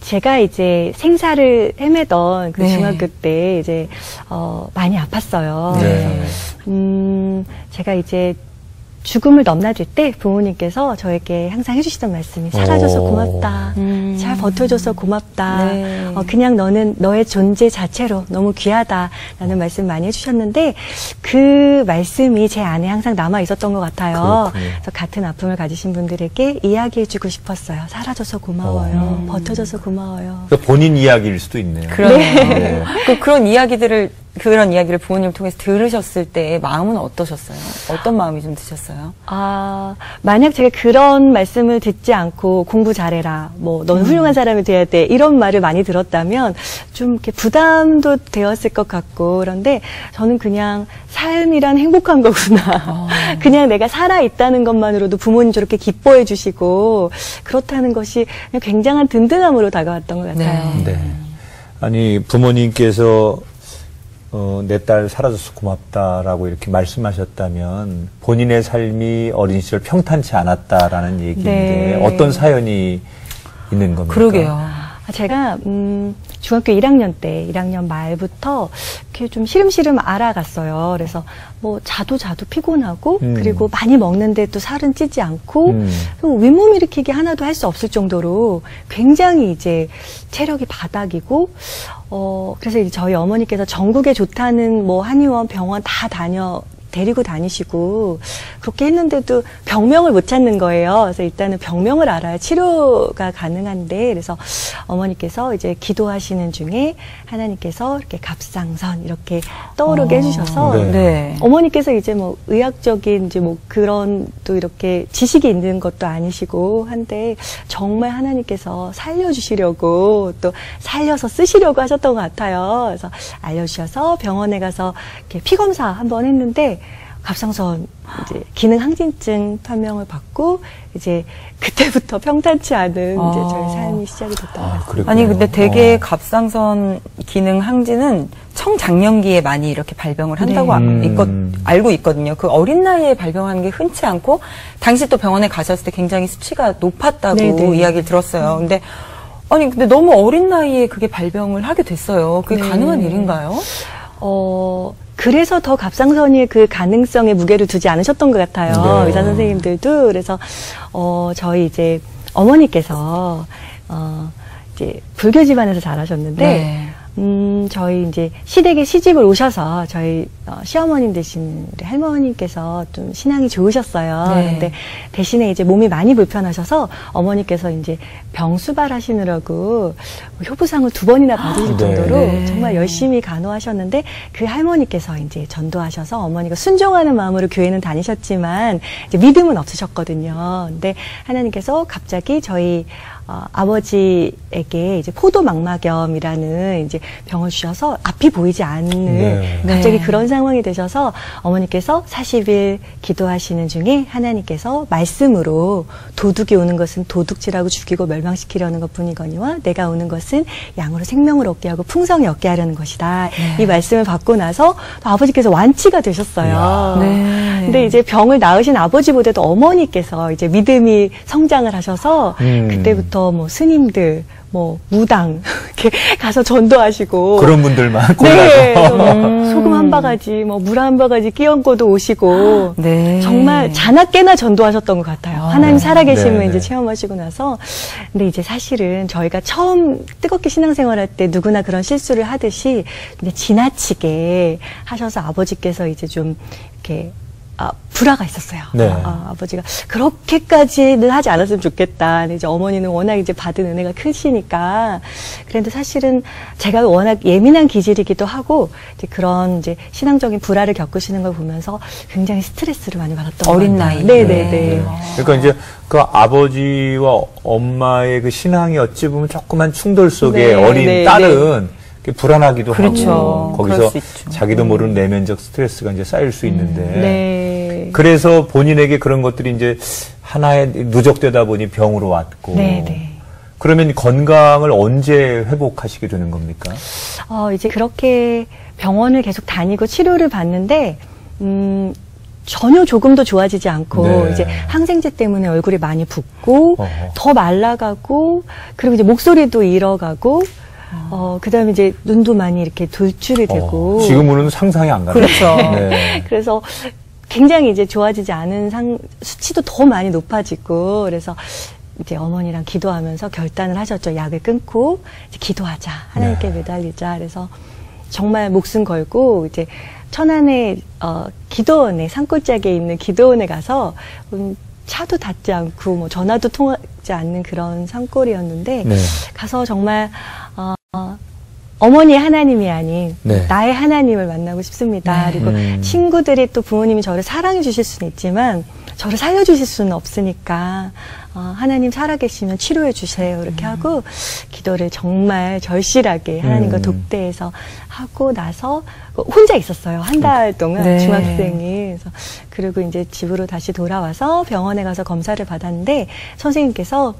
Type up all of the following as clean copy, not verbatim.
제가 이제 생사를 헤매던 그 네. 중학교 때 이제 많이 아팠어요. 네. 그래서 제가 이제 죽음을 넘나들 때 부모님께서 저에게 항상 해주시던 말씀이 살아줘서 고맙다. 잘 버텨줘서 고맙다. 네. 그냥 너는 너의 존재 자체로 너무 귀하다라는 말씀 많이 해주셨는데 그 말씀이 제 안에 항상 남아 있었던 것 같아요. 그렇군요. 그래서 같은 아픔을 가지신 분들에게 이야기해주고 싶었어요. 살아줘서 고마워요. 버텨줘서 고마워요. 그러니까 본인 이야기일 수도 있네요. 그러네요. 그런 이야기를 부모님 통해서 들으셨을 때 마음은 어떠셨어요? 어떤 마음이 좀 드셨어요? 만약 제가 그런 말씀을 듣지 않고 공부 잘해라, 뭐, 넌 훌륭한 사람이 돼야 돼, 이런 말을 많이 들었다면 좀 이렇게 부담도 되었을 것 같고, 그런데 저는 그냥 삶이란 행복한 거구나. 그냥 내가 살아있다는 것만으로도 부모님 저렇게 기뻐해 주시고, 그렇다는 것이 그냥 굉장한 든든함으로 다가왔던 것 같아요. 네. 네. 아니, 부모님께서 내 딸 살아줘서 고맙다라고 이렇게 말씀하셨다면 본인의 삶이 어린 시절 평탄치 않았다라는 얘기인데 네. 어떤 사연이 있는 겁니까? 그러게요. 제가 중학교 1학년 때 1학년 말부터 이렇게 좀 시름시름 알아갔어요. 그래서 뭐 자도 피곤하고 그리고 많이 먹는데 또 살은 찌지 않고 또 윗몸 일으키기 하나도 할 수 없을 정도로 굉장히 이제 체력이 바닥이고 그래서 이제 저희 어머니께서 전국에 좋다는 뭐 한의원 병원 다 데리고 다니시고 그렇게 했는데도 병명을 못 찾는 거예요. 그래서 일단은 병명을 알아야 치료가 가능한데 그래서 어머니께서 이제 기도하시는 중에 하나님께서 이렇게 갑상선 이렇게 떠오르게 해주셔서 네. 네. 어머니께서 이제 뭐 의학적인 이제 뭐 그런 또 이렇게 지식이 있는 것도 아니시고 한데 정말 하나님께서 살려주시려고 또 살려서 쓰시려고 하셨던 것 같아요. 그래서 알려주셔서 병원에 가서 이렇게 피 검사 한번 했는데 갑상선 이제 기능 항진증 판명을 받고 이제 그때부터 평탄치 않은 이제 저희 삶이 시작이 됐던 것 같습니다. 그랬군요. 아니 근데 되게 갑상선 기능 항진은 청장년기에 많이 이렇게 발병을 한다고 알고 있거든요. 그 어린 나이에 발병하는 게 흔치 않고 당시 또 병원에 가셨을 때 굉장히 수치가 높았다고 네네. 이야기를 들었어요. 근데 너무 어린 나이에 그게 발병을 하게 됐어요. 그게 네. 가능한 일인가요? 그래서 더 갑상선이 그 가능성에 무게를 두지 않으셨던 것 같아요. 네. 의사 선생님들도. 그래서, 저희 이제 어머니께서, 이제 불교 집안에서 자라셨는데, 네. 저희 이제 시댁에 시집을 오셔서 저희 시어머님 되신 우리 할머님께서 좀 신앙이 좋으셨어요. 네. 근데 대신에 이제 몸이 많이 불편하셔서 어머니께서 이제 병 수발하시느라고 효부상을 2번이나 받으실 네. 정도로 네. 정말 열심히 간호하셨는데 그 할머니께서 이제 전도하셔서 어머니가 순종하는 마음으로 교회는 다니셨지만 이제 믿음은 없으셨거든요. 근데 하나님께서 갑자기 저희 아버지에게 이제 포도막막염이라는 이제 병을 주셔서 앞이 보이지 않는 네. 갑자기 네. 그런 상황이 되셔서 어머니께서 40일 기도하시는 중에 하나님께서 말씀으로 도둑이 오는 것은 도둑질하고 죽이고 멸망시키려는 것뿐이거니와 내가 오는 것은 양으로 생명을 얻게 하고 풍성히 얻게 하려는 것이다. 네. 이 말씀을 받고 나서 아버지께서 완치가 되셨어요. 네. 근데 이제 병을 낳으신 아버지보다도 어머니께서 이제 믿음이 성장을 하셔서 그때부터 뭐 스님들, 뭐 무당 이렇게 가서 전도하시고 그런 분들만 골라서 네, 소금 한 바가지, 뭐 물 한 바가지 끼얹고도 오시고 네. 정말 자나깨나 전도하셨던 것 같아요. 하나님 살아계심을 네, 이제 네. 체험하시고 나서 근데 이제 사실은 저희가 처음 뜨겁게 신앙생활할 때 누구나 그런 실수를 하듯이 이제 지나치게 하셔서 아버지께서 이제 좀 이렇게 불화가 있었어요. 네. 아버지가 그렇게까지는 하지 않았으면 좋겠다. 근데 이제 어머니는 워낙 이제 받은 은혜가 크시니까. 그런데 사실은 제가 워낙 예민한 기질이기도 하고 이제 그런 이제 신앙적인 불화를 겪으시는 걸 보면서 굉장히 스트레스를 많이 받았던 어린 것 같아요. 나이. 네네네. 네. 그러니까 이제 그 아버지와 엄마의 그 신앙이 어찌 보면 조그만 충돌 속에 네, 어린 네, 딸은 불안하기도 그렇죠. 하고 그럴 거기서 수 있죠. 자기도 모르는 내면적 스트레스가 이제 쌓일 수 있는데 네. 그래서 본인에게 그런 것들이 이제 하나에 누적되다 보니 병으로 왔고 네네. 그러면 건강을 언제 회복하시게 되는 겁니까? 이제 그렇게 병원을 계속 다니고 치료를 받는데, 전혀 조금도 좋아지지 않고 네. 이제 항생제 때문에 얼굴이 많이 붓고 어허. 더 말라가고 그리고 이제 목소리도 잃어가고 그다음에 이제 눈도 많이 이렇게 돌출이 되고 지금은 상상이 안 가요. 그렇죠. 네. 그래서 굉장히 이제 좋아지지 않은 수치도 더 많이 높아지고 그래서 이제 어머니랑 기도하면서 결단을 하셨죠. 약을 끊고 이제 기도하자. 하나님께 매달리자. 그래서 정말 목숨 걸고 이제 천안의 기도원에 산골짜기에 있는 기도원에 가서 차도 닿지 않고 뭐 전화도 통하지 않는 그런 산골이었는데 네. 가서 정말 어머니의 하나님이 아닌 네. 나의 하나님을 만나고 싶습니다. 그리고 친구들이 또 부모님이 저를 사랑해 주실 수는 있지만 저를 살려주실 수는 없으니까 하나님 살아계시면 치료해 주세요. 이렇게 하고 기도를 정말 절실하게 하나님과 독대해서 하고 나서 혼자 있었어요. 한 달 동안 네. 중학생이. 그래서 그리고 이제 집으로 다시 돌아와서 병원에 가서 검사를 받았는데 선생님께서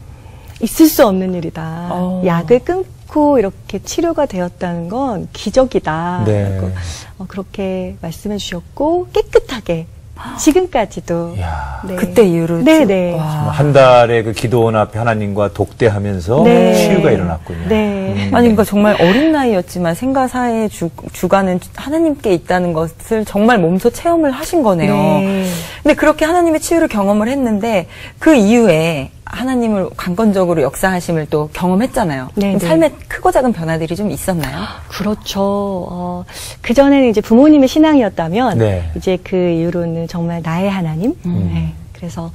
있을 수 없는 일이다. 약을 끊고 이렇게 치료가 되었다는 건 기적이다. 네. 라고 그렇게 말씀해 주셨고 깨끗하게 지금까지도 이야. 네. 그때 이후로 네네. 한 달의 그 기도원 앞에 하나님과 독대하면서 네. 치유가 일어났군요. 네. 아니, 그러니까 정말 어린 나이였지만 생가사의 주관은 하나님께 있다는 것을 정말 몸소 체험을 하신 거네요. 네. 근데 그렇게 하나님의 치유를 경험을 했는데 그 이후에 하나님을 강건적으로 역사하심을 또 경험했잖아요. 네, 그럼 네. 삶에 크고 작은 변화들이 좀 있었나요? 그렇죠. 그전에는 이제 부모님의 신앙이었다면, 네. 이제 그 이후로는 정말 나의 하나님. 네. 그래서,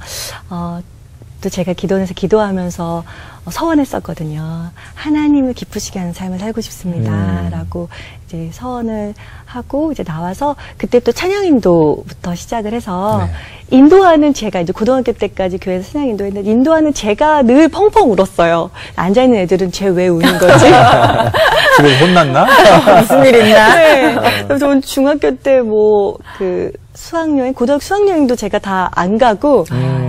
또 제가 기도원에서 기도하면서 서원했었거든요. 하나님을 기쁘시게 하는 삶을 살고 싶습니다. 라고 이제 서원을 하고 이제 나와서 그때 또 찬양 인도부터 시작을 해서 인도하는 제가 이제 고등학교 때까지 교회에서 찬양 인도했는데 인도하는 제가 늘 펑펑 울었어요. 앉아있는 애들은 쟤 왜 우는 거지? 집에서 혼났나? 무슨 일 있나? 네. 그래서 저는 중학교 때 뭐 그 수학여행, 고등학교 수학여행도 제가 다 안 가고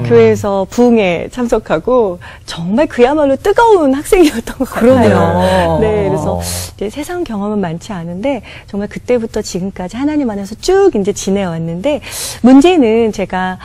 교회에서 부흥회 참석하고 정말 그야말로 뜨거운 학생이었던 것 같아요. 그러네요. 네, 그래서 이제 세상 경험은 많지 않은데 정말 그때부터 지금까지 하나님 안에서 쭉 이제 지내왔는데 문제는 제가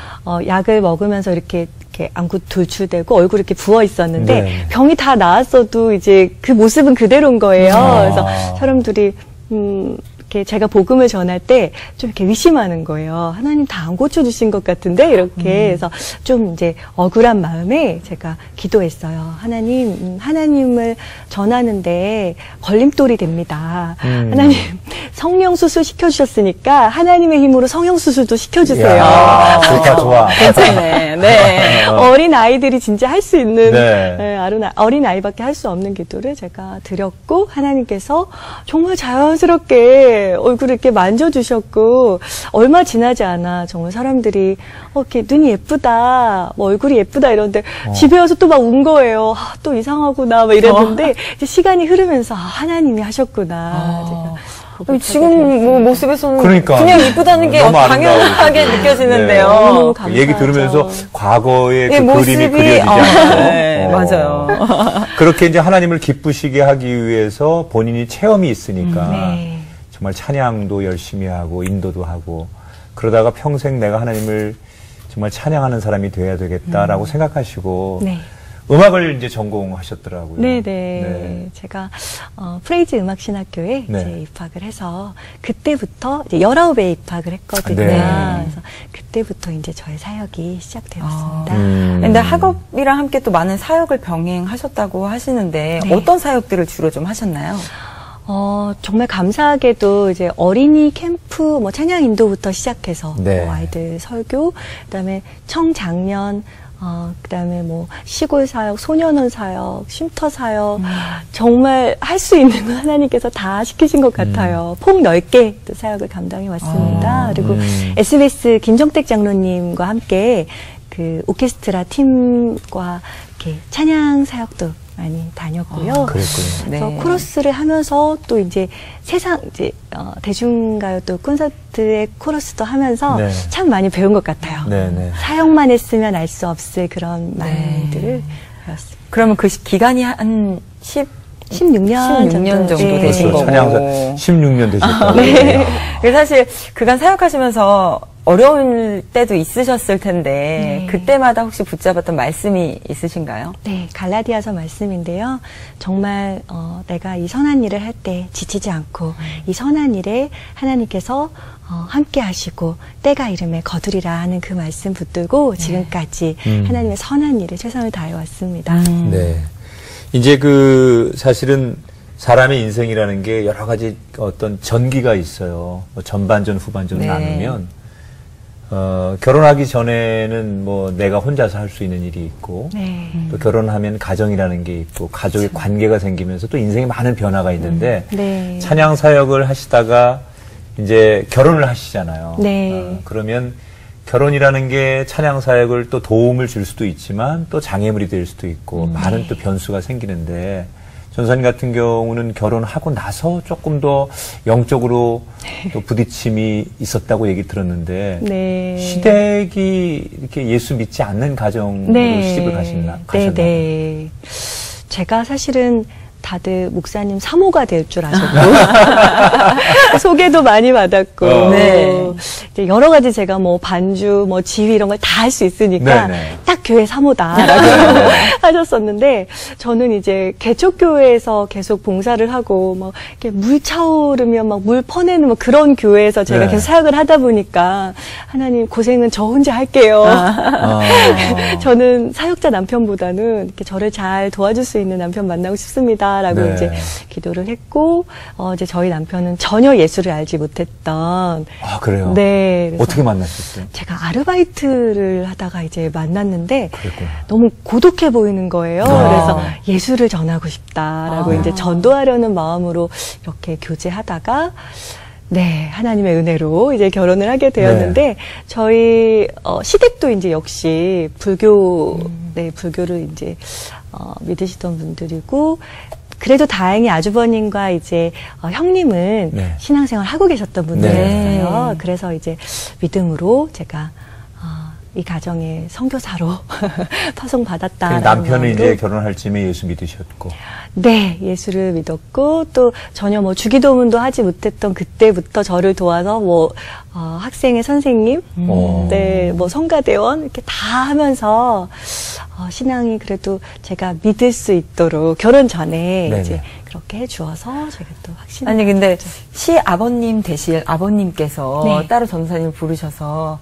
약을 먹으면서 이렇게 안구 돌출되고 얼굴이 이렇게 부어 있었는데 네. 병이 다 나았어도 이제 그 모습은 그대로인 거예요. 그래서 사람들이 이렇게 제가 복음을 전할 때 좀 이렇게 의심하는 거예요. 하나님 다 안 고쳐주신 것 같은데 이렇게 해서 좀 이제 억울한 마음에 제가 기도했어요. 하나님, 하나님을 전하는데 걸림돌이 됩니다. 하나님 성령 수술 시켜주셨으니까 하나님의 힘으로 성형 수술도 시켜주세요. 이야, 좋다, 좋아. 괜찮네. 네. 어린 아이들이 진짜 할 수 있는 네. 어린 아이밖에 할 수 없는 기도를 제가 드렸고 하나님께서 정말 자연스럽게 얼굴을 이렇게 만져주셨고 얼마 지나지 않아 정말 사람들이 이렇게 눈이 예쁘다, 뭐 얼굴이 예쁘다 이러는데 집에 와서 또 막 운 거예요. 또 이상하구나 막 이랬는데 이제 시간이 흐르면서 하나님이 하셨구나. 제가 지금 뭐 모습에서는 그러니까. 그냥 이쁘다는 게 너무 당연하게 아름다우시고. 느껴지는데요. 너무 그 얘기 감사하죠. 들으면서 과거의 예, 그 모습이, 그림이 그려지지 않고. 네, 맞아요. 그렇게 이제 하나님을 기쁘시게 하기 위해서 본인이 체험이 있으니까 네. 정말 찬양도 열심히 하고 인도도 하고 그러다가 평생 내가 하나님을 정말 찬양하는 사람이 돼야 되겠다라고 생각하시고 네. 음악을 이제 전공하셨더라고요. 네네. 네. 제가, 프레이즈 음악신학교에 네. 이제 입학을 해서, 그때부터 이제 19에 입학을 했거든요. 네. 그래서 그때부터 이제 저의 사역이 시작되었습니다. 근데 학업이랑 함께 또 많은 사역을 병행하셨다고 하시는데 네. 어떤 사역들을 주로 좀 하셨나요? 정말 감사하게도 이제 어린이 캠프, 뭐 찬양 인도부터 시작해서, 네. 뭐 아이들 설교, 그 다음에 청장년, 그 다음에 뭐 시골 사역, 소년원 사역, 쉼터 사역, 정말 할 수 있는 건 하나님께서 다 시키신 것 같아요. 폭넓게 또 사역을 감당해 왔습니다. 그리고 SBS 김정택 장로님과 함께 그 오케스트라 팀과 이렇게 찬양 사역도 많이 다녔고요. 그랬군요. 그래서 네. 코러스를 하면서 또 이제 대중가요 또 콘서트의 코러스도 하면서 네. 참 많이 배운 것 같아요. 네네. 사역만 했으면 알 수 없을 그런 말들을 배웠습니다. 그러면 그 기간이 한 16년 16년 정도 네. 되신 거고. 찬양사 16년 되셨다고. 그래서 사실 그간 사역하시면서 어려울 때도 있으셨을 텐데 네. 그때마다 혹시 붙잡았던 말씀이 있으신가요? 네, 갈라디아서 말씀인데요. 정말 내가 이 선한 일을 할 때 지치지 않고 이 선한 일에 하나님께서 함께 하시고 때가 이름에 거두리라 하는 그 말씀 붙들고 지금까지 하나님의 선한 일에 최선을 다해 왔습니다. 네. 이제 사실은 사람의 인생이라는 게 여러 가지 어떤 전기가 있어요. 뭐 전반전, 후반전을 네. 나누면, 결혼하기 전에는 뭐 내가 혼자서 할 수 있는 일이 있고, 네. 또 결혼하면 가정이라는 게 있고, 가족의 관계가 생기면서 또 인생에 많은 변화가 있는데, 네. 찬양 사역을 하시다가 이제 결혼을 하시잖아요. 네. 그러면 결혼이라는 게 찬양 사역을 또 도움을 줄 수도 있지만 또 장애물이 될 수도 있고 많은 또 변수가 생기는데 전사님 같은 경우는 결혼하고 나서 조금 더 영적으로 또 부딪힘이 있었다고 얘기 들었는데 네. 시댁이 이렇게 예수 믿지 않는 가정으로 시집을 가셨나요? 네. 제가 사실은 다들 목사님 사모가 될 줄 아셨고 소개도 많이 받았고 네. 이제 여러 가지 제가 뭐 반주 뭐 지휘 이런 걸 다 할 수 있으니까 네네. 딱 교회 사모다라고 하셨었는데 저는 이제 개척교회에서 계속 봉사를 하고 뭐 이렇게 물 차오르면 막 물 퍼내는 뭐 그런 교회에서 제가 네. 계속 사역을 하다 보니까 하나님 고생은 저 혼자 할게요. 저는 사역자 남편보다는 이렇게 저를 잘 도와줄 수 있는 남편 만나고 싶습니다라고 네. 이제 기도를 했고 이제 저희 남편은 전혀 예수를 알지 못했던 아, 그래요? 네. 그래서 어떻게 만나셨어요? 제가 아르바이트를 하다가 이제 만났는데 그랬구나. 너무 고독해 보이는 거예요. 아. 그래서 예수를 전하고 싶다라고 이제 전도하려는 마음으로 이렇게 교제하다가 네, 하나님의 은혜로 이제 결혼을 하게 되었는데 저희 시댁도 이제 역시 불교를 이제 믿으시던 분들이고 그래도 다행히 아주버님과 이제 형님은 네. 신앙생활 하고 계셨던 분들이었어요. 네. 그래서 이제 믿음으로 제가 이 가정의 선교사로 파송받았다. 남편은 이제 결혼할 즈음에 예수 믿으셨고. 네, 예수를 믿었고 또 전혀 뭐 주기도문도 하지 못했던 그때부터 저를 도와서 뭐 학생의 선생님, 네, 뭐 성가대원 이렇게 다 하면서 신앙이 그래도 제가 믿을 수 있도록 결혼 전에 네네. 이제 그렇게 해주어서 제가 또 확신. 아니 근데 시아버님 되실 아버님께서 네. 따로 전사님을 부르셔서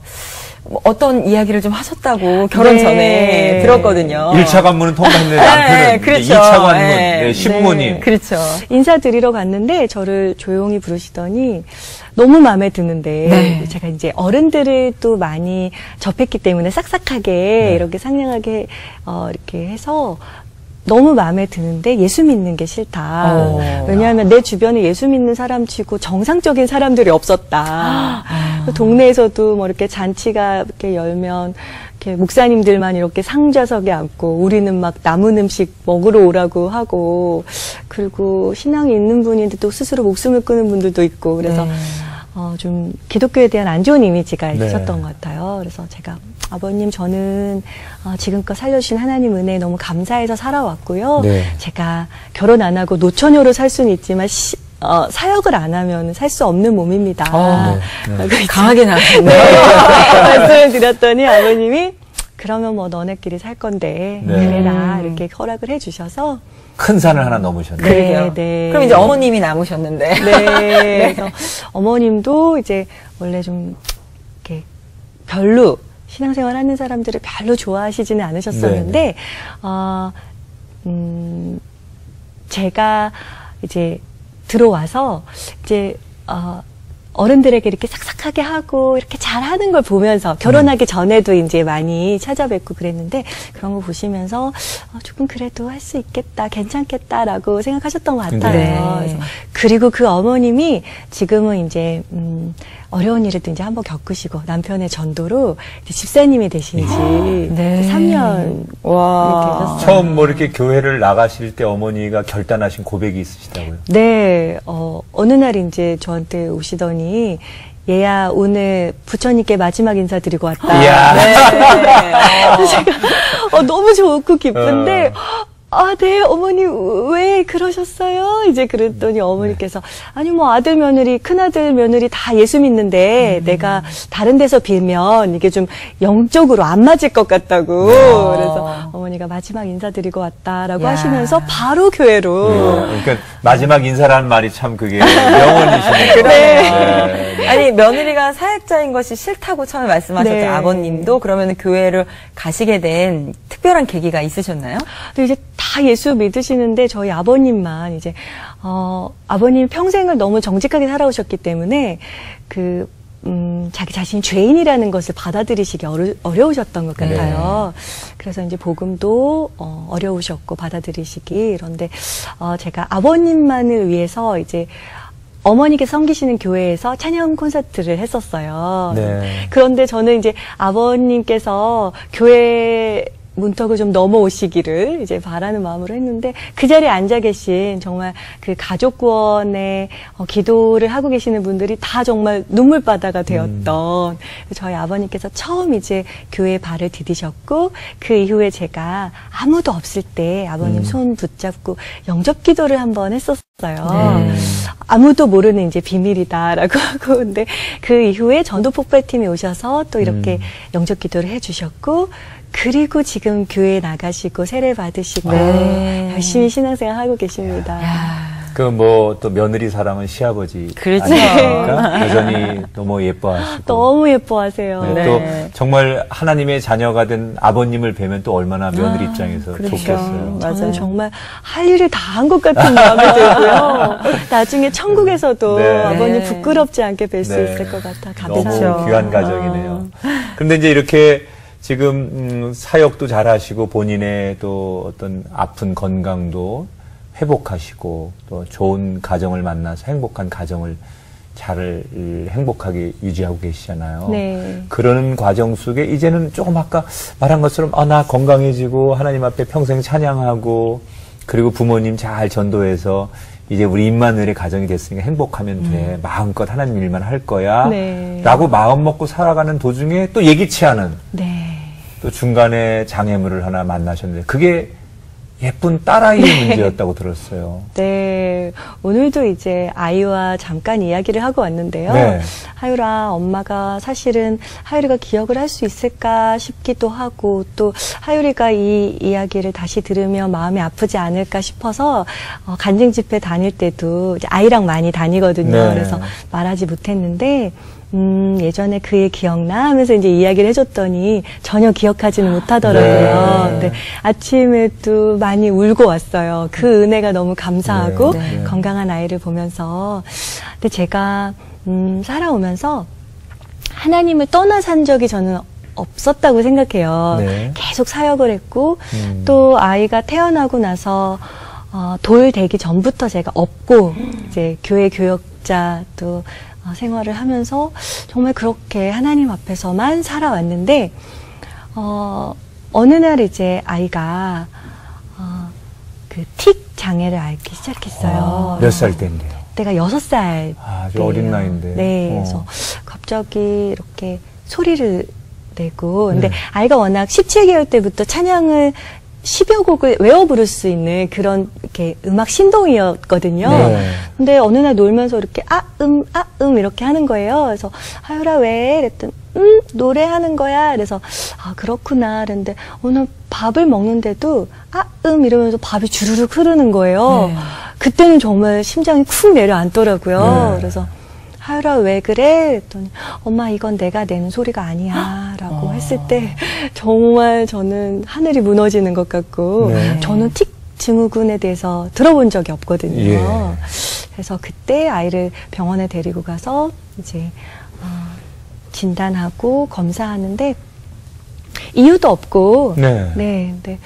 뭐 어떤 이야기를 좀 하셨다고 결혼 네. 전에 들었거든요. 1차 관문은 통과했는데 남편은 네, 그렇죠. 2차 관문, 네. 네, 시부모님. 네. 그렇죠. 인사드리러 갔는데 저를 조용히 부르시더니 너무 마음에 드는데 네. 제가 이제 어른들을 또 많이 접했기 때문에 싹싹하게 네. 이렇게 상냥하게 이렇게 해서 너무 마음에 드는데 예수 믿는 게 싫다. 왜냐하면 내 주변에 예수 믿는 사람 치고 정상적인 사람들이 없었다. 동네에서도 뭐 이렇게 잔치가 이렇게 열면 이렇게 목사님들만 이렇게 상좌석에 앉고 우리는 막 남은 음식 먹으러 오라고 하고 그리고 신앙이 있는 분인데 또 스스로 목숨을 끊는 분들도 있고 그래서 네. 좀 기독교에 대한 안 좋은 이미지가 네. 있었던 것 같아요. 그래서 제가 아버님 저는 지금껏 살려주신 하나님 은혜에 너무 감사해서 살아왔고요. 네. 제가 결혼 안 하고 노처녀로 살 수는 있지만 사역을 안 하면 살 수 없는 몸입니다. 네. 라고 이제 강하게 나왔네요. 말씀을 드렸더니 아버님이 그러면 뭐 너네끼리 살 건데 네. 그래라 이렇게 허락을 해주셔서 큰 산을 하나 넘으셨네. 네. 그러게요. 네. 그럼 이제 어머님이 남으셨는데. 네. 그래서 어머님도 이제 원래 좀 이렇게 별로 신앙생활 하는 사람들을 별로 좋아하시지는 않으셨었는데, 제가 이제 들어와서 이제, 어른들에게 이렇게 싹싹하게 하고 이렇게 잘하는 걸 보면서 결혼하기 전에도 이제 많이 찾아뵙고 그랬는데 그런 거 보시면서 조금 그래도 할 수 있겠다, 괜찮겠다라고 생각하셨던 것 같아요. 네. 그래서 그리고 그 어머님이 지금은 이제 어려운 일에도 이제 한번 겪으시고 남편의 전도로 이제 집사님이 되신 지 네. 3년 와. 이렇게 되셨어요. 처음 뭐 이렇게 교회를 나가실 때 어머니가 결단하신 고백이 있으시다고요? 네, 어느 날 이제 저한테 오시더니 얘야 오늘 부처님께 마지막 인사드리고 왔다. 이야. 네. 그래서 제가 너무 좋고 기쁜데 아, 네, 어머니, 왜 그러셨어요? 이제 그랬더니 어머니께서, 아니, 뭐, 아들, 며느리, 큰아들, 며느리 다 예수 믿는데, 내가 다른 데서 빌면 이게 좀 영적으로 안 맞을 것 같다고. 그래서 어머니가 마지막 인사드리고 왔다라고 하시면서 바로 교회로. 그러니까 마지막 인사라는 말이 참 그게 명언이시네요. 네. 아니, 며느리가 사역자인 것이 싫다고 처음에 말씀하셨죠. 네. 아버님도. 그러면 교회를 가시게 된 특별한 계기가 있으셨나요? 근데 이제 다 예수 믿으시는데 저희 아버님만 이제 아버님 평생을 너무 정직하게 살아오셨기 때문에 자기 자신이 죄인이라는 것을 받아들이시기 어려우셨던 것 같아요. 그래서 이제 복음도 어려우셨고 받아들이시기. 그런데 제가 아버님만을 위해서 이제 어머니께서 섬기시는 교회에서 찬양 콘서트를 했었어요. 네. 그런데 저는 이제 아버님께서 교회 문턱을 좀 넘어오시기를 이제 바라는 마음으로 했는데 그 자리에 앉아 계신 정말 그 가족 구원에 기도를 하고 계시는 분들이 다 정말 눈물바다가 되었던 저희 아버님께서 처음 이제 교회에 발을 디디셨고 그 이후에 제가 아무도 없을 때 아버님 손 붙잡고 영접 기도를 한번 했었어요. 아무도 모르는 이제 비밀이다라고 하고 근데 그 이후에 전도 폭발팀이 오셔서 또 이렇게 영접 기도를 해주셨고 그리고 지금 교회에 나가시고 세례 받으시고 열심히 신앙생활 하고 계십니다. 그 뭐 또 며느리 사랑은 시아버지 그렇죠. 아닙니까? 여전히 너무 예뻐하시고 너무 예뻐하세요. 네, 또 정말 하나님의 자녀가 된 아버님을 뵈면 또 얼마나 며느리 입장에서 그렇죠. 좋겠어요. 저는 정말 할 일을 다 한 것 같은 마음이 들고요. 나중에 천국에서도 아버님 부끄럽지 않게 뵐 수 있을 것 같아 감사해요. 너무 귀한 가정이네요. 그런데 이제 이렇게 지금 사역도 잘하시고 본인의 또 어떤 아픈 건강도 회복하시고 또 좋은 가정을 만나서 행복한 가정을 잘 행복하게 유지하고 계시잖아요. 네. 그러는 과정 속에 이제는 조금 아까 말한 것처럼 나 건강해지고 하나님 앞에 평생 찬양하고 그리고 부모님 잘 전도해서 이제 우리 임마누엘의 가정이 됐으니까 행복하면 돼. 마음껏 하나님 일만 할 거야. 네. 라고 마음 먹고 살아가는 도중에 또 예기치 않은 네. 또 중간에 장애물을 하나 만나셨는데 그게 예쁜 딸아이의 문제였다고 들었어요. 네. 오늘도 이제 아이와 잠깐 이야기를 하고 왔는데요. 네. 하율아, 엄마가 사실은 하율이가 기억을 할 수 있을까 싶기도 하고 또 하율이가 이 이야기를 다시 들으면 마음이 아프지 않을까 싶어서 간증 집회 다닐 때도 이제 아이랑 많이 다니거든요. 네. 그래서 말하지 못했는데 예전에 그의 기억나 하면서 이제 이야기를 해줬더니 전혀 기억하지는 못하더라고요. 네. 근데 아침에도 많이 울고 왔어요. 그 은혜가 너무 감사하고 네. 건강한 아이를 보면서. 근데 제가 살아오면서 하나님을 떠나 산 적이 저는 없었다고 생각해요. 네. 계속 사역을 했고 또 아이가 태어나고 나서 돌 되기 전부터 제가 업고 이제 교회 교역자 또 생활을 하면서 정말 그렇게 하나님 앞에서만 살아왔는데 어느 날 이제 아이가 그 틱 장애를 앓기 시작했어요. 몇 살 때인데요? 그때가 6살. 아주 어린 나이인데. 네, 그래서 갑자기 이렇게 소리를 내고 근데 네. 아이가 워낙 17개월 때부터 찬양을 10여 곡을 외워 부를 수 있는 그런 이렇게 음악 신동이었거든요. 네. 근데 어느 날 놀면서 이렇게 이렇게 하는 거예요. 그래서 하율아 왜? 그랬더니 노래하는 거야. 그래서 그렇구나. 그랬는데 오늘 밥을 먹는데도 이러면서 밥이 주르륵 흐르는 거예요. 네. 그때는 정말 심장이 쿵 내려앉더라고요. 네. 그래서 하율아 왜 그래? 그랬더니 엄마 이건 내가 내는 소리가 아니야 라고 했을 때 정말 저는 하늘이 무너지는 것 같고 네. 저는 틱 증후군에 대해서 들어본 적이 없거든요. 예. 그래서 그때 아이를 병원에 데리고 가서 이제 진단하고 검사하는데 이유도 없고 네. 근데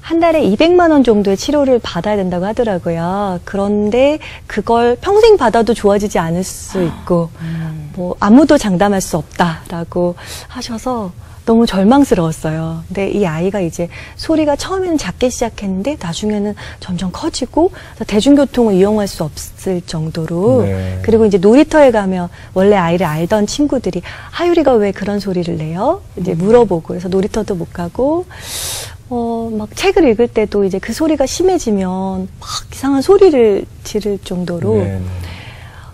한 달에 200만 원 정도의 치료를 받아야 된다고 하더라고요. 그런데 그걸 평생 받아도 좋아지지 않을 수 있고 뭐 아무도 장담할 수 없다라고 하셔서 너무 절망스러웠어요. 근데 이 아이가 이제 소리가 처음에는 작게 시작했는데 나중에는 점점 커지고 대중교통을 이용할 수 없을 정도로 네. 그리고 이제 놀이터에 가면 원래 아이를 알던 친구들이 하율이가 왜 그런 소리를 내요? 이제 물어보고 그래서 놀이터도 못 가고 막 책을 읽을 때도 이제 그 소리가 심해지면 막 이상한 소리를 지를 정도로. 네.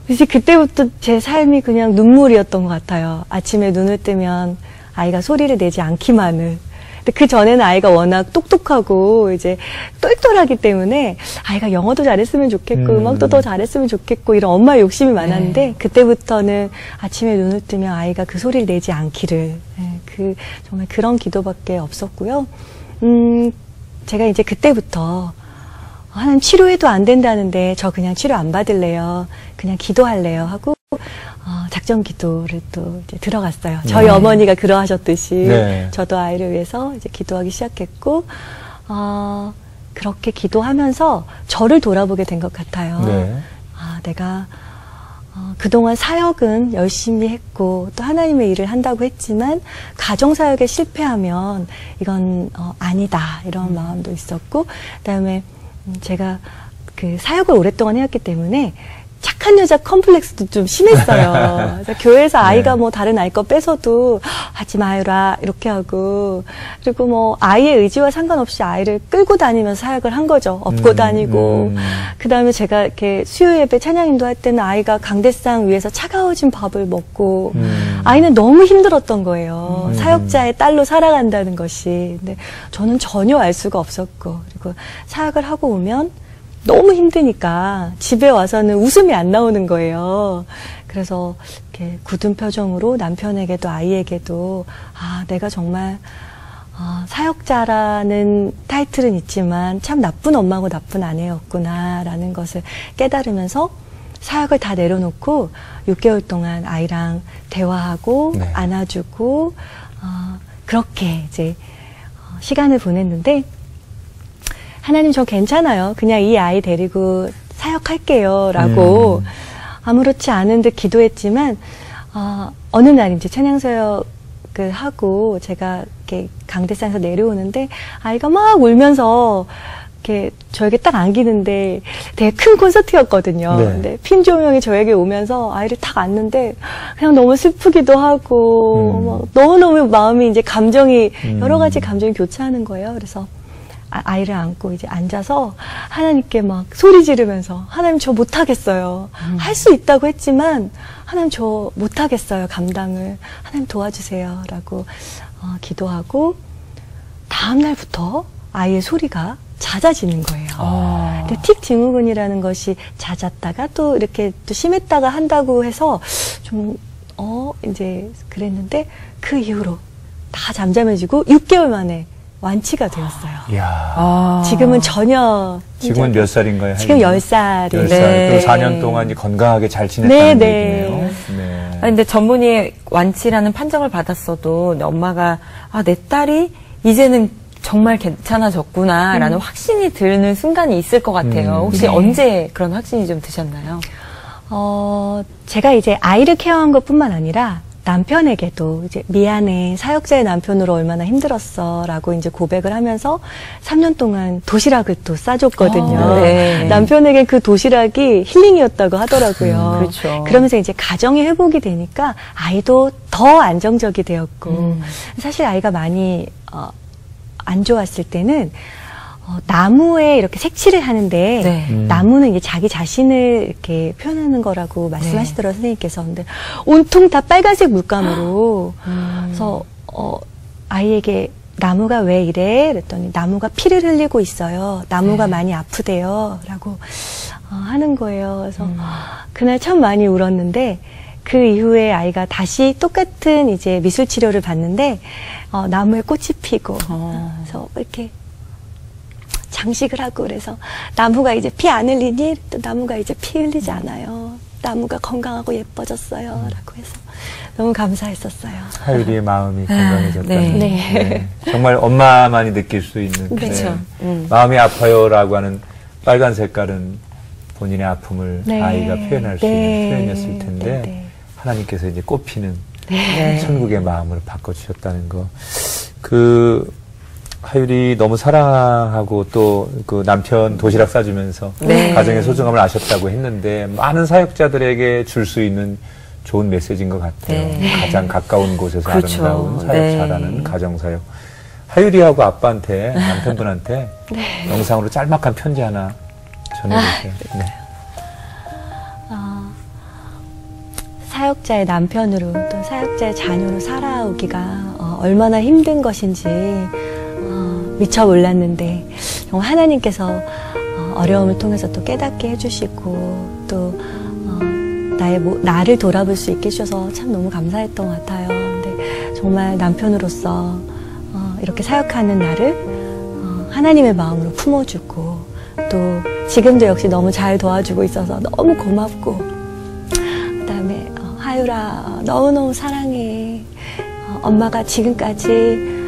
이제 그때부터 제 삶이 그냥 눈물이었던 것 같아요. 아침에 눈을 뜨면 아이가 소리를 내지 않기만을. 근데 그 전에는 아이가 워낙 똑똑하고 이제 똘똘하기 때문에 아이가 영어도 잘했으면 좋겠고 음악도 더 잘했으면 좋겠고 이런 엄마의 욕심이 많았는데 네. 그때부터는 아침에 눈을 뜨면 아이가 그 소리를 내지 않기를. 정말 그런 기도밖에 없었고요. 제가 이제 그때부터 하나님 치료해도 안 된다는데 저 그냥 치료 안 받을래요. 그냥 기도할래요 하고 작정 기도를 또 이제 들어갔어요. 저희 어머니가 그러하셨듯이 네. 저도 아이를 위해서 이제 기도하기 시작했고 그렇게 기도하면서 저를 돌아보게 된 것 같아요. 네. 내가 그동안 사역은 열심히 했고 또 하나님의 일을 한다고 했지만 가정사역에 실패하면 이건 아니다 이런 마음도 있었고 그다음에 제가 그 사역을 오랫동안 해왔기 때문에 착한 여자 컴플렉스도 좀 심했어요. 그래서 교회에서 아이가 뭐 다른 아이 거 뺏어도 하지 마요라 이렇게 하고 그리고 뭐 아이의 의지와 상관없이 아이를 끌고 다니면서 사역을 한 거죠. 업고 다니고 그다음에 제가 이렇게 수요 예배 찬양인도 할 때는 아이가 강대상 위에서 차가워진 밥을 먹고 아이는 너무 힘들었던 거예요. 사역자의 딸로 살아간다는 것이. 근데 저는 전혀 알 수가 없었고 그리고 사역을 하고 오면 너무 힘드니까 집에 와서는 웃음이 안 나오는 거예요. 그래서 이렇게 굳은 표정으로 남편에게도 아이에게도 내가 정말 사역자라는 타이틀은 있지만 참 나쁜 엄마고 나쁜 아내였구나라는 것을 깨달으면서 사역을 다 내려놓고 6개월 동안 아이랑 대화하고 네. 안아주고 그렇게 이제 시간을 보냈는데 하나님 저 괜찮아요. 그냥 이 아이 데리고 사역할게요. 라고 아무렇지 않은 듯 기도했지만 어느 날 이제 찬양사역을 하고 제가 이렇게 강대상에서 내려오는데 아이가 막 울면서 이렇게 저에게 딱 안기는데 되게 큰 콘서트였거든요. 네. 근데 핀 조명이 저에게 오면서 아이를 탁 안는데 그냥 너무 슬프기도 하고 막 너무너무 마음이 이제 감정이 여러 가지 감정이 교차하는 거예요. 그래서 아이를 안고 이제 앉아서 하나님께 막 소리 지르면서 하나님 저 못하겠어요. 할 수 있다고 했지만 하나님 저 못하겠어요. 감당을. 하나님 도와주세요. 라고 기도하고 다음 날부터 아이의 소리가 잦아지는 거예요. 근데 틱 증후군이라는 것이 잦았다가 또 이렇게 또 심했다가 한다고 해서 좀 이제 그랬는데 그 이후로 다 잠잠해지고 6개월 만에 완치가 되었어요. 이야. 지금은 전혀. 지금은 몇 살인가요? 지금 10살이에요. 10살. 네. 그리고 4년 동안 이제 건강하게 잘 지냈다는 얘기네요. 네. 근데 전문의 완치라는 판정을 받았어도 엄마가 내 딸이 이제는 정말 괜찮아졌구나라는 확신이 드는 순간이 있을 것 같아요. 혹시 네. 언제 그런 확신이 좀 드셨나요? 제가 이제 아이를 케어한 것뿐만 아니라 남편에게도 이제 미안해 사역자의 남편으로 얼마나 힘들었어 라고 이제 고백을 하면서 3년 동안 도시락을 또 싸줬거든요. 네. 남편에게 그 도시락이 힐링이었다고 하더라고요. 그렇죠. 그러면서 이제 가정이 회복이 되니까 아이도 더 안정적이 되었고 사실 아이가 많이 안 좋았을 때는 나무에 이렇게 색칠을 하는데 네. 나무는 이제 자기 자신을 이렇게 표현하는 거라고 말씀하시더라고요. 선생님께서. 근데 온통 다 빨간색 물감으로 그래서 아이에게 나무가 왜 이래? 그랬더니 나무가 피를 흘리고 있어요. 나무가 많이 아프대요. 라고 하는 거예요. 그래서 그날 참 많이 울었는데 그 이후에 아이가 다시 똑같은 이제 미술 치료를 받는데 나무에 꽃이 피고 그래서 이렇게 장식을 하고 그래서 나무가 이제 피 안 흘리니 또 나무가 이제 피 흘리지 않아요. 나무가 건강하고 예뻐졌어요. 라고 해서 너무 감사했었어요. 하율이의 마음이 건강해졌다는. 네. 네. 정말 엄마만이 느낄 수 있는. 그렇죠. 마음이 아파요라고 하는 빨간 색깔은 본인의 아픔을 네. 아이가 표현할 수 네. 있는 표현이었을 텐데 네. 하나님께서 이제 꽃피는 네. 천국의 마음을 바꿔주셨다는 거. 하율이 너무 사랑하고 또 그 남편 도시락 싸주면서 네. 가정의 소중함을 아셨다고 했는데 많은 사역자들에게 줄 수 있는 좋은 메시지인 것 같아요. 네. 가장 가까운 곳에서 그렇죠. 아름다운 사역자라는 네. 가정사역. 하율이하고 아빠한테, 남편분한테 영상으로 짤막한 편지 하나 전해주세요. 네. 사역자의 남편으로 또 사역자의 자녀로 살아오기가 얼마나 힘든 것인지 미처 몰랐는데 정말 하나님께서 어려움을 통해서 또 깨닫게 해주시고 또 나를 돌아볼 수 있게 해주셔서 참 너무 감사했던 것 같아요. 근데 정말 남편으로서 이렇게 사역하는 나를 하나님의 마음으로 품어주고 또 지금도 역시 너무 잘 도와주고 있어서 너무 고맙고 그다음에 하율아 너무너무 사랑해. 엄마가 지금까지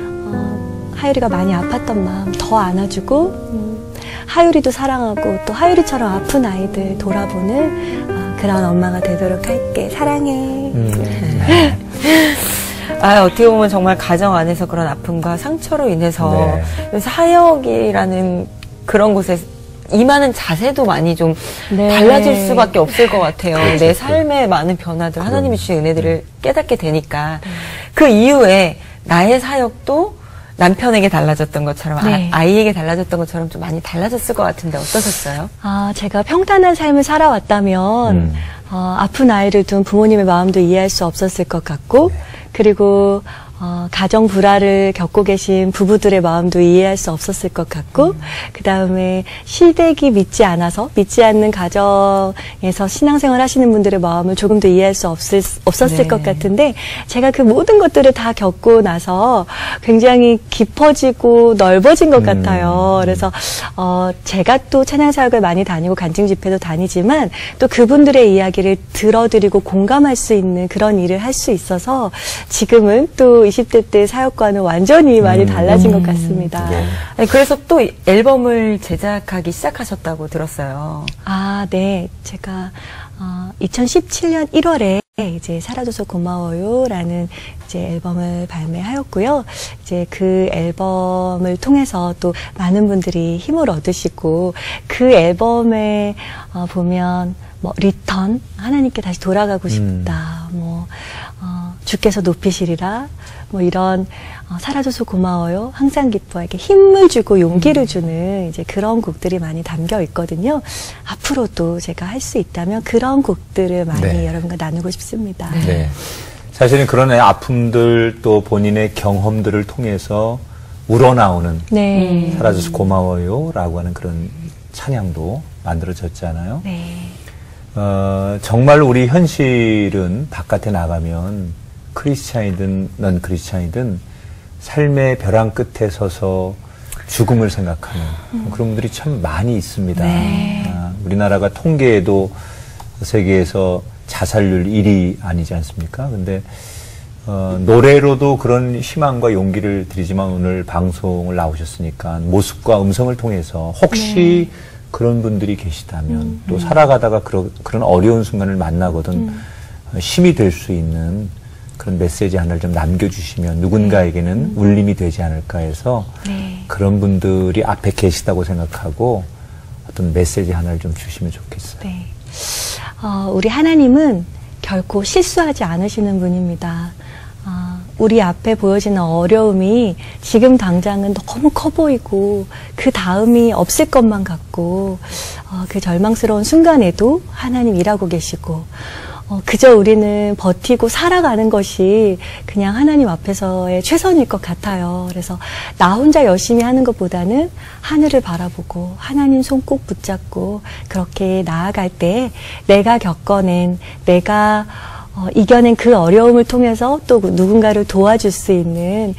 하율이가 많이 아팠던 마음 더 안아주고 하율이도 사랑하고 또 하율이처럼 아픈 아이들 돌아보는 그런 엄마가 되도록 할게. 사랑해. 어떻게 보면 정말 가정 안에서 그런 아픔과 상처로 인해서 사역이라는 그런 곳에 임하는 자세도 많이 좀 달라질 수밖에 없을 것 같아요. 그렇죠. 내 삶의 많은 변화들, 하나님이 주신 은혜들을 깨닫게 되니까 그 이후에 나의 사역도 남편에게 달라졌던 것처럼 아이에게 달라졌던 것처럼 좀 많이 달라졌을 것 같은데 어떠셨어요? 제가 평탄한 삶을 살아왔다면 아픈 아이를 둔 부모님의 마음도 이해할 수 없었을 것 같고 그리고 가정 불화를 겪고 계신 부부들의 마음도 이해할 수 없었을 것 같고 그 다음에 시댁이 믿지 않는 가정에서 신앙생활 하시는 분들의 마음을 조금 더 이해할 수 없었을 것 같은데 제가 그 모든 것들을 다 겪고 나서 굉장히 깊어지고 넓어진 것 같아요. 그래서 제가 또 찬양사역을 많이 다니고 간증 집회도 다니지만 또 그분들의 이야기를 들어드리고 공감할 수 있는 그런 일을 할 수 있어서 지금은 또 20대 때 사역과는 완전히 많이 달라진 것 같습니다. 그래서 또 앨범을 제작하기 시작하셨다고 들었어요. 네. 제가 2017년 1월에 이제 사라져서 고마워요라는 이제 앨범을 발매하였고요. 이제 그 앨범을 통해서 또 많은 분들이 힘을 얻으시고 그 앨범에 보면 리턴 하나님께 다시 돌아가고 싶다. 주께서 높이시리라. 이런 사라져서 고마워요. 항상 기뻐. 이렇게 힘을 주고 용기를 주는 이제 그런 곡들이 많이 담겨 있거든요. 앞으로도 제가 할 수 있다면 그런 곡들을 많이 여러분과 나누고 싶습니다. 네. 사실은 그런 아픔들 또 본인의 경험들을 통해서 우러나오는 사라져서 고마워요라고 하는 그런 찬양도 만들어졌잖아요. 정말 우리 현실은 바깥에 나가면 크리스찬이든 넌 크리스찬이든 삶의 벼랑 끝에 서서 죽음을 생각하는 그런 분들이 참 많이 있습니다. 우리나라가 통계에도 세계에서 자살률 1위 아니지 않습니까? 근데 노래로도 그런 희망과 용기를 드리지만 오늘 방송을 나오셨으니까 모습과 음성을 통해서 혹시 그런 분들이 계시다면 또 살아가다가 그런 어려운 순간을 만나거든 힘이 될 수 있는 그런 메시지 하나를 좀 남겨주시면 누군가에게는 울림이 되지 않을까 해서 그런 분들이 앞에 계시다고 생각하고 어떤 메시지 하나를 좀 주시면 좋겠어요. 우리 하나님은 결코 실수하지 않으시는 분입니다. 우리 앞에 보여지는 어려움이 지금 당장은 너무 커 보이고 그 다음이 없을 것만 같고 그 절망스러운 순간에도 하나님 일하고 계시고 그저 우리는 버티고 살아가는 것이 그냥 하나님 앞에서의 최선일 것 같아요. 그래서 나 혼자 열심히 하는 것보다는 하늘을 바라보고 하나님 손 꼭 붙잡고 그렇게 나아갈 때 내가 겪어낸 내가 이겨낸 그 어려움을 통해서 또 누군가를 도와줄 수 있는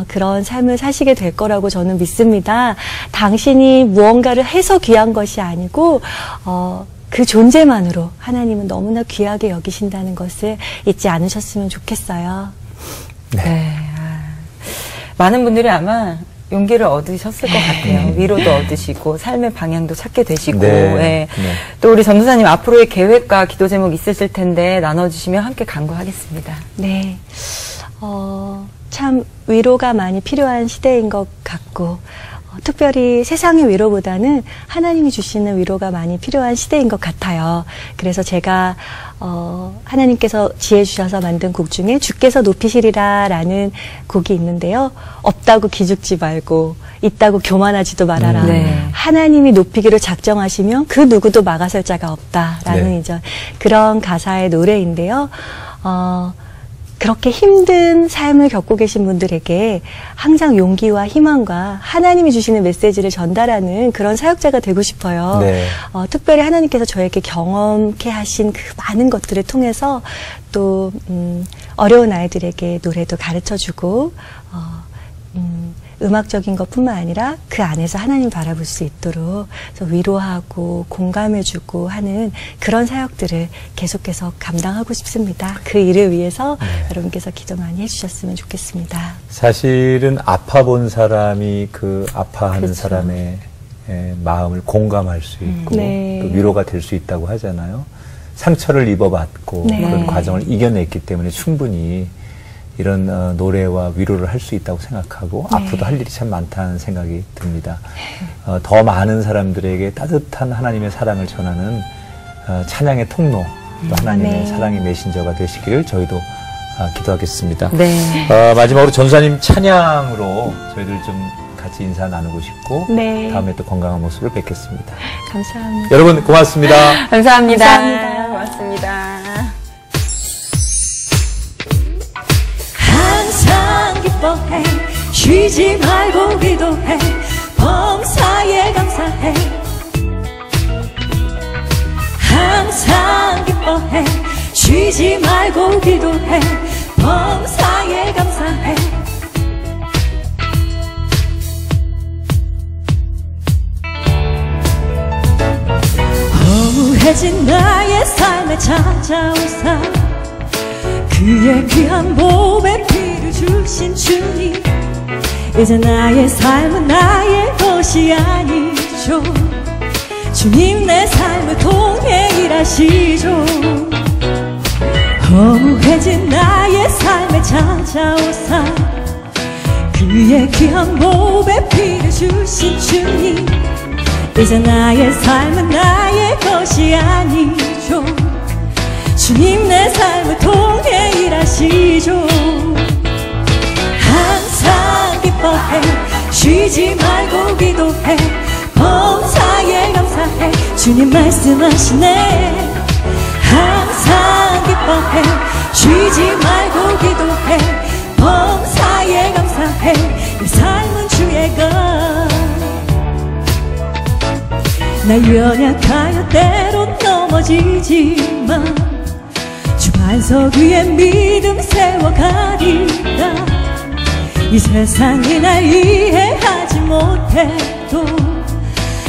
그런 삶을 사시게 될 거라고 저는 믿습니다. 당신이 무언가를 해서 귀한 것이 아니고 그 존재만으로 하나님은 너무나 귀하게 여기신다는 것을 잊지 않으셨으면 좋겠어요. 많은 분들이 아마 용기를 얻으셨을 것 같아요. 위로도 얻으시고 삶의 방향도 찾게 되시고 또 우리 전도사님 앞으로의 계획과 기도 제목 있으실 텐데 나눠주시면 함께 간구하겠습니다. 참 위로가 많이 필요한 시대인 것 같고 특별히 세상의 위로보다는 하나님이 주시는 위로가 많이 필요한 시대인 것 같아요. 그래서 제가 하나님께서 지혜 주셔서 만든 곡 중에 주께서 높이시리라 라는 곡이 있는데요. 없다고 기죽지 말고 있다고 교만하지도 말아라. 네. 하나님이 높이기로 작정하시면 그 누구도 막아설 자가 없다라는 네. 이제 그런 가사의 노래인데요. 그렇게 힘든 삶을 겪고 계신 분들에게 항상 용기와 희망과 하나님이 주시는 메시지를 전달하는 그런 사역자가 되고 싶어요. 네. 특별히 하나님께서 저에게 경험케 하신 그 많은 것들을 통해서 또 어려운 아이들에게 노래도 가르쳐주고 음악적인 것뿐만 아니라 그 안에서 하나님 바라볼 수 있도록 위로하고 공감해주고 하는 그런 사역들을 계속해서 감당하고 싶습니다. 그 일을 위해서 여러분께서 기도 많이 해주셨으면 좋겠습니다. 사실은 아파본 사람이 그 아파하는 그렇죠. 사람의 마음을 공감할 수 있고 네. 또 위로가 될 수 있다고 하잖아요. 상처를 입어봤고 네. 그런 과정을 이겨냈기 때문에 충분히 이런 노래와 위로를 할 수 있다고 생각하고 네. 앞으로도 할 일이 참 많다는 생각이 듭니다. 더 많은 사람들에게 따뜻한 하나님의 사랑을 전하는 찬양의 통로, 또 하나님의 아멘. 사랑의 메신저가 되시기를 저희도 기도하겠습니다. 네. 마지막으로 전사님 찬양으로 저희들 좀 같이 인사 나누고 싶고 네. 다음에 또 건강한 모습을 뵙겠습니다. 감사합니다. 여러분 고맙습니다. 감사합니다. 감사합니다. 고맙습니다. 항상 기뻐해 쉬지 말고 기도해 범사에 감사해 항상 기뻐해 쉬지 말고 기도해 범사에 감사해 허무해진 나의 삶에 찾아오사 그의 귀한 몸에 피를 주신 주님 이제 나의 삶은 나의 것이 아니죠 주님 내 삶을 통해 일하시죠 허무해진 나의 삶에 찾아오사 그의 귀한 몸에 피를 주신 주님 이제 나의 삶은 나의 것이 아니죠 주님 내 삶을 통해 일하시죠 항상 기뻐해 쉬지 말고 기도해 범사에 감사해 주님 말씀하시네 항상 기뻐해 쉬지 말고 기도해 범사에 감사해 내 삶은 주의 것 나 연약하여 때론 넘어지지만 주 반석 위에 믿음 세워가리라 이 세상이 날 이해하지 못해도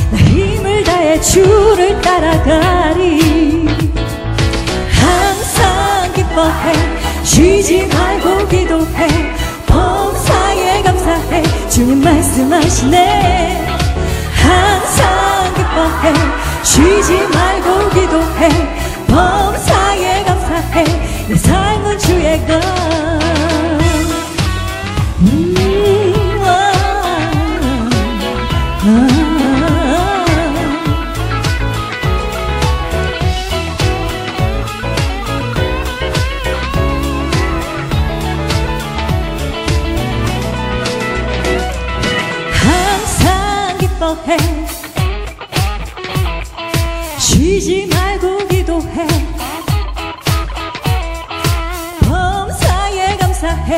나 힘을 다해 주를 따라가리 항상 기뻐해 쉬지 말고 기도해 범사에 감사해 주님 말씀하시네 항상 기뻐해 쉬지 말고 기도해 범사에 감사해 내 삶은 주의 것 항상 기뻐해 쉬지 말고 기도해 범사에 감사해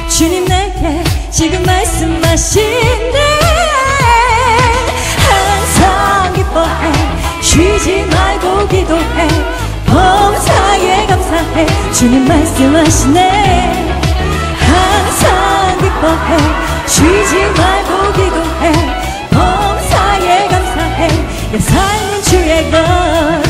주님 내게 지금 말씀하시네 항상 기뻐해 쉬지 말고 기도해 범사에 감사해 주님 말씀하시네 항상 기뻐해 쉬지 말고 기도해 범사에 감사해 내 삶은 주의 것